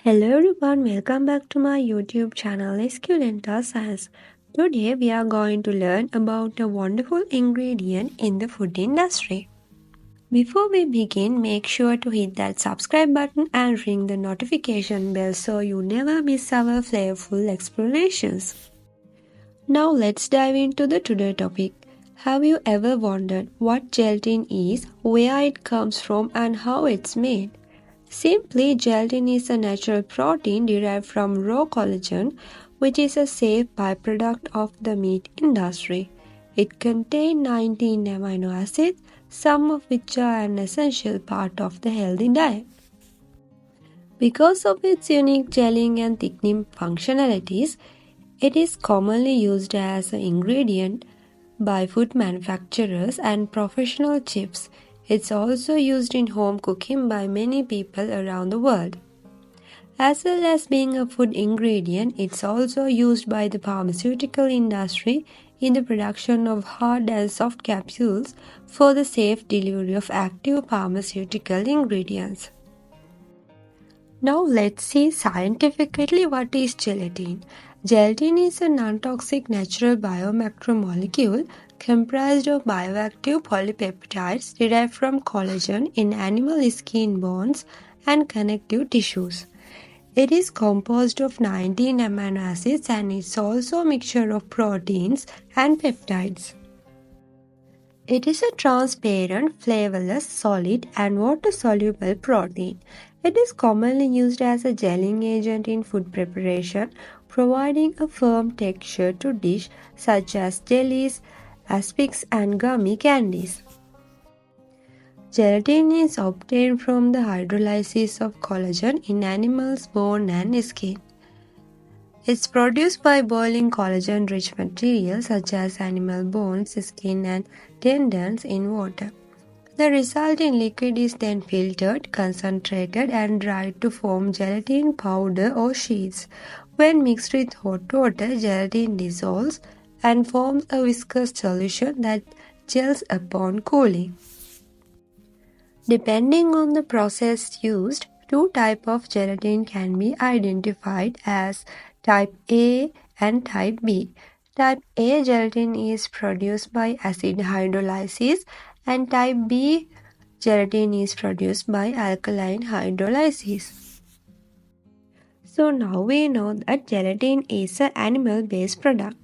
Hello everyone, welcome back to my YouTube channel Esculenta Science. Today we are going to learn about a wonderful ingredient in the food industry. Before we begin, make sure to hit that subscribe button and ring the notification bell so you never miss our flavorful explanations. Now let's dive into the today topic. Have you ever wondered what gelatin is, where it comes from and how it's made? Simply, gelatin is a natural protein derived from raw collagen, which is a safe byproduct of the meat industry. It contains 19 amino acids, some of which are an essential part of the healthy diet. Because of its unique gelling and thickening functionalities, it is commonly used as an ingredient by food manufacturers and professional chefs. It's also used in home cooking by many people around the world. As well as being a food ingredient, it's also used by the pharmaceutical industry in the production of hard and soft capsules for the safe delivery of active pharmaceutical ingredients. Now let's see scientifically what is gelatin. Gelatin is a non-toxic natural biomacromolecule comprised of bioactive polypeptides derived from collagen in animal skin bones and connective tissues. It is composed of 19 amino acids and is also a mixture of proteins and peptides. It is a transparent, flavorless, solid, and water-soluble protein. It is commonly used as a gelling agent in food preparation, providing a firm texture to dishes such as jellies, aspics, and gummy candies. Gelatin is obtained from the hydrolysis of collagen in animals' bone and skin. It's produced by boiling collagen-rich materials such as animal bones, skin, and tendons in water. The resulting liquid is then filtered, concentrated, and dried to form gelatin powder or sheets. When mixed with hot water, gelatin dissolves and forms a viscous solution that gels upon cooling. Depending on the process used, two types of gelatin can be identified as type A and type B. Type A gelatin is produced by acid hydrolysis and type B gelatin is produced by alkaline hydrolysis. So now we know that gelatin is an animal-based product.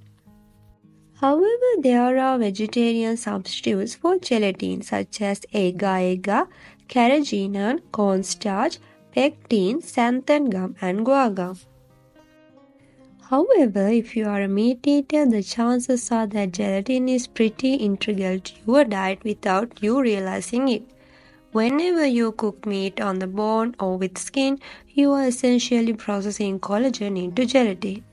However, there are vegetarian substitutes for gelatin such as agar-agar, carrageenan, cornstarch, pectin, xanthan gum, and guar gum. However, if you are a meat eater, the chances are that gelatin is pretty integral to your diet without you realizing it. Whenever you cook meat on the bone or with skin, you are essentially processing collagen into gelatin.